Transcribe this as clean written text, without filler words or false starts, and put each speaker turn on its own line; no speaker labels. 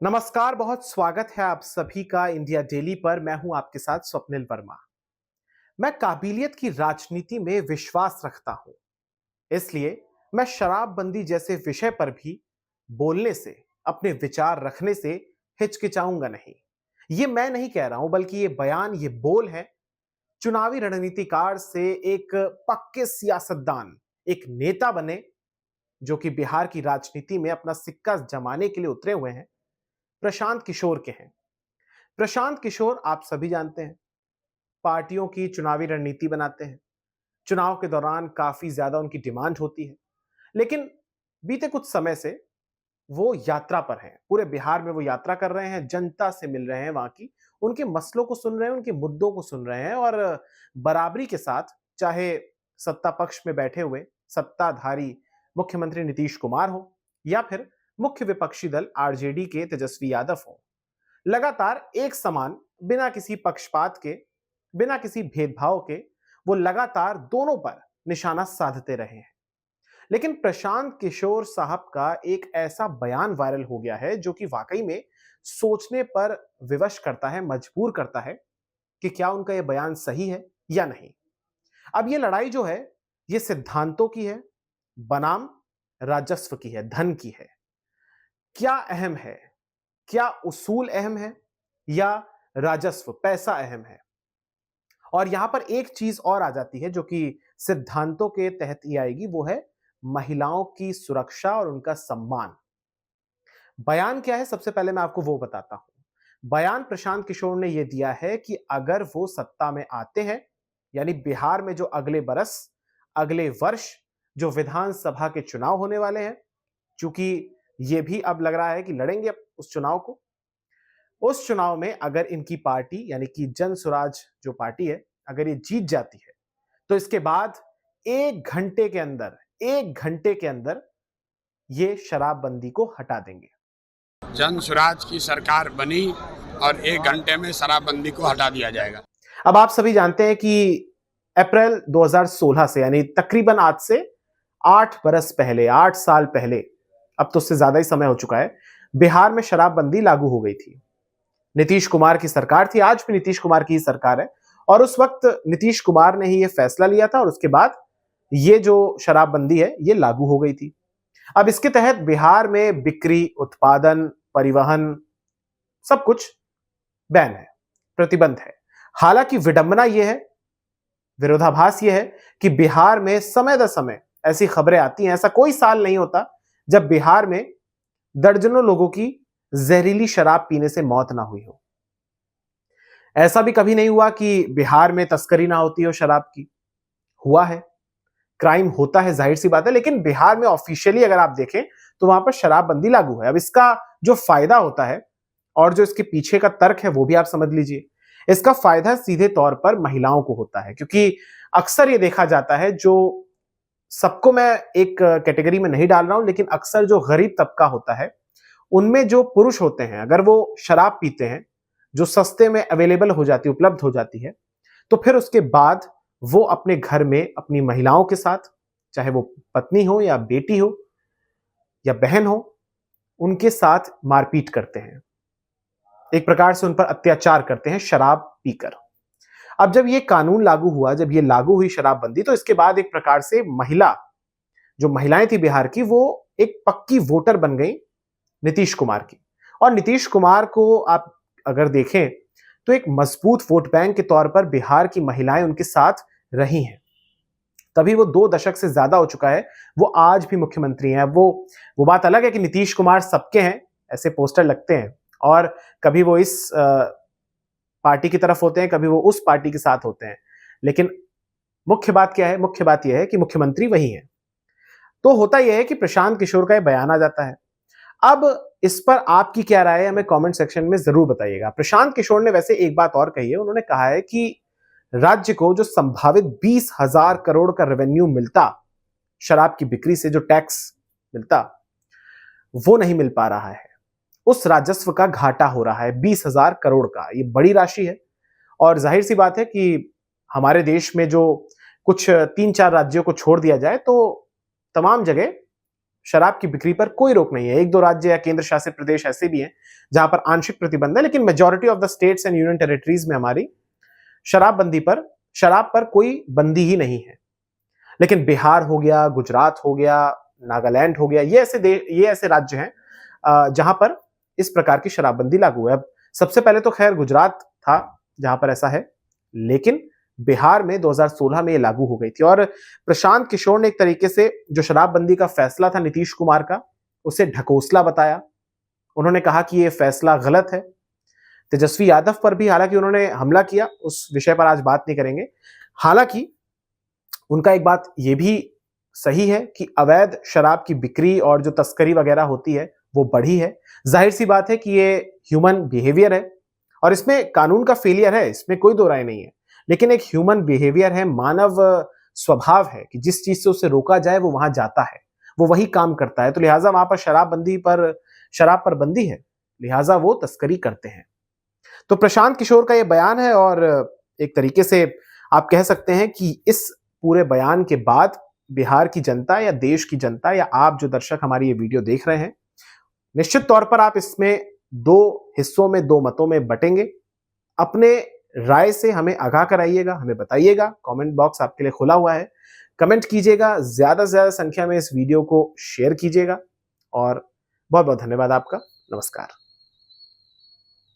नमस्कार, बहुत स्वागत है आप सभी का इंडिया डेली पर। मैं हूं आपके साथ स्वप्निल वर्मा। मैं काबिलियत की राजनीति में विश्वास रखता हूं, इसलिए मैं शराबबंदी जैसे विषय पर भी बोलने से, अपने विचार रखने से हिचकिचाऊंगा नहीं। ये मैं नहीं कह रहा हूं, बल्कि ये बयान, ये बोल है चुनावी रणनीतिकार से एक पक्के सियासतदान, एक नेता बने जो कि बिहार की राजनीति में अपना सिक्का जमाने के लिए उतरे हुए हैं, प्रशांत किशोर के हैं। प्रशांत किशोर आप सभी जानते हैं, पार्टियों की चुनावी रणनीति बनाते हैं। चुनाव के दौरान काफी ज्यादा उनकी डिमांड होती है, लेकिन बीते कुछ समय से वो यात्रा पर हैं। पूरे बिहार में वो यात्रा कर रहे हैं, जनता से मिल रहे हैं, वहां की उनके मसलों को सुन रहे हैं, उनके मुद्दों को सुन रहे हैं और बराबरी के साथ, चाहे सत्ता पक्ष में बैठे हुए सत्ताधारी मुख्यमंत्री नीतीश कुमार हो या फिर मुख्य विपक्षी दल आरजेडी के तेजस्वी यादव हो, लगातार एक समान, बिना किसी पक्षपात के, बिना किसी भेदभाव के, वो लगातार दोनों पर निशाना साधते रहे हैं। लेकिन प्रशांत किशोर साहब का एक ऐसा बयान वायरल हो गया है जो कि वाकई में सोचने पर विवश करता है, मजबूर करता है कि क्या उनका यह बयान सही है या नहीं। अब ये लड़ाई जो है, ये सिद्धांतों की है बनाम राजस्व की है, धन की है। क्या अहम है? क्या उसूल अहम है या राजस्व, पैसा अहम है? और यहां पर एक चीज और आ जाती है जो कि सिद्धांतों के तहत ही आएगी, वो है महिलाओं की सुरक्षा और उनका सम्मान। बयान क्या है, सबसे पहले मैं आपको वो बताता हूं। बयान प्रशांत किशोर ने यह दिया है कि अगर वो सत्ता में आते हैं, यानी बिहार में जो अगले बरस, अगले वर्ष जो विधानसभा के चुनाव होने वाले हैं, चूंकि ये भी अब लग रहा है कि लड़ेंगे अब उस चुनाव को, उस चुनाव में अगर इनकी पार्टी यानी कि जन स्वराज जो पार्टी है, अगर ये जीत जाती है, तो इसके बाद 1 घंटे के अंदर, 1 घंटे के अंदर ये शराबबंदी को हटा देंगे।
जन स्वराज की सरकार बनी और 1 घंटे में शराबबंदी को हटा दिया जाएगा।
अब आप सभी जानते हैं कि अप्रैल 2016 से, यानी तकरीबन आज से 8 बरस पहले, 8 साल पहले, अब तो उससे ज्यादा ही समय हो चुका है, बिहार में शराबबंदी लागू हो गई थी। नीतीश कुमार की सरकार थी, आज भी नीतीश कुमार की ही सरकार है, और उस वक्त नीतीश कुमार ने ही यह फैसला लिया था और उसके बाद ये जो शराबबंदी है ये लागू हो गई थी। अब इसके तहत बिहार में बिक्री, उत्पादन, परिवहन, सब कुछ बैन है, प्रतिबंध है। हालांकि विडंबना यह है, विरोधाभास यह है कि बिहार में समय दर समय ऐसी खबरें आती हैं, ऐसा कोई साल नहीं होता जब बिहार में दर्जनों लोगों की जहरीली शराब पीने से मौत ना हुई हो। ऐसा भी कभी नहीं हुआ कि बिहार में तस्करी ना होती हो शराब की। हुआ है, क्राइम होता है, जाहिर सी बात है, लेकिन बिहार में ऑफिशियली अगर आप देखें तो वहां पर शराबबंदी लागू है। अब इसका जो फायदा होता है और जो इसके पीछे का तर्क है वो भी आप समझ लीजिए। इसका फायदा सीधे तौर पर महिलाओं को होता है, क्योंकि अक्सर ये देखा जाता है, जो सबको मैं एक कैटेगरी में नहीं डाल रहा हूं, लेकिन अक्सर जो गरीब तबका होता है उनमें जो पुरुष होते हैं, अगर वो शराब पीते हैं जो सस्ते में अवेलेबल हो जाती, उपलब्ध हो जाती है, तो फिर उसके बाद वो अपने घर में अपनी महिलाओं के साथ, चाहे वो पत्नी हो या बेटी हो या बहन हो, उनके साथ मारपीट करते हैं, एक प्रकार से उन पर अत्याचार करते हैं शराब पीकर। अब जब ये कानून लागू हुआ, जब ये लागू हुई शराबबंदी, तो इसके बाद एक प्रकार से जो महिलाएं थी बिहार की, वो एक पक्की वोटर बन गई नीतीश कुमार की। और नीतीश कुमार को आप अगर देखें तो एक मजबूत वोट बैंक के तौर पर बिहार की महिलाएं उनके साथ रही हैं। तभी वो 2 दशक से ज्यादा हो चुका है, वो आज भी मुख्यमंत्री हैं। वो बात अलग है कि नीतीश कुमार सबके हैं, ऐसे पोस्टर लगते हैं, और कभी वो इस पार्टी की तरफ होते हैं, कभी वो उस पार्टी के साथ होते हैं, लेकिन मुख्य बात क्या है? मुख्य बात यह है कि मुख्यमंत्री वही है। तो होता यह है कि प्रशांत किशोर का यह बयान आ जाता है। अब इस पर आपकी क्या राय है, हमें कमेंट सेक्शन में जरूर बताइएगा। प्रशांत किशोर ने वैसे एक बात और कही है, उन्होंने कहा है कि राज्य को जो संभावित 20,000 करोड़ का रेवेन्यू मिलता शराब की बिक्री से, जो टैक्स मिलता, वो नहीं मिल पा रहा है। उस राजस्व का घाटा हो रहा है 20,000 करोड़ का। ये बड़ी राशि है और जाहिर सी बात है कि हमारे देश में जो कुछ 3-4 राज्यों को छोड़ दिया जाए तो तमाम जगह शराब की बिक्री पर कोई रोक नहीं है। 1-2 राज्य या केंद्र शासित प्रदेश ऐसे भी हैं जहां पर आंशिक प्रतिबंध है, लेकिन majority of the states and union territories में हमारी शराब पर कोई बंदी ही नहीं है। लेकिन बिहार हो गया, गुजरात हो गया, नागालैंड हो गया, ये ऐसे राज्य हैं जहां पर इस प्रकार की शराबबंदी लागू है। अब सबसे पहले तो खैर गुजरात था जहां पर ऐसा है, लेकिन बिहार में 2016 में ये लागू हो गई थी। और प्रशांत किशोर ने एक तरीके से जो शराबबंदी का फैसला था नीतीश कुमार का, उसे ढकोसला बताया। उन्होंने कहा कि ये फैसला गलत है। तेजस्वी यादव पर भी हालांकि उन्होंने हमला किया, उस विषय पर आज बात नहीं करेंगे। हालांकि उनका एक बात ये भी सही है कि अवैध शराब की बिक्री और जो तस्करी वगैरह होती है वो बढ़ी है। जाहिर सी बात है कि ये ह्यूमन बिहेवियर है और इसमें कानून का फेलियर है, इसमें कोई दो राय नहीं है। लेकिन एक ह्यूमन बिहेवियर है, मानव स्वभाव है कि जिस चीज से उसे रोका जाए वो वहां जाता है, वो वही काम करता है। तो लिहाजा वहां पर शराब पर बंदी है, लिहाजा वो तस्करी करते हैं। तो प्रशांत किशोर का ये बयान है और एक तरीके से आप कह सकते हैं कि इस पूरे बयान के बाद बिहार की जनता या देश की जनता या आप जो दर्शक हमारी ये वीडियो देख रहे हैं, निश्चित तौर पर आप इसमें 2 हिस्सों में, 2 मतों में बटेंगे। अपने राय से हमें आगाह कराइएगा, हमें बताइएगा। कमेंट बॉक्स आपके लिए खुला हुआ है, कमेंट कीजिएगा, ज्यादा से ज्यादा संख्या में इस वीडियो को शेयर कीजिएगा और बहुत बहुत धन्यवाद आपका। नमस्कार।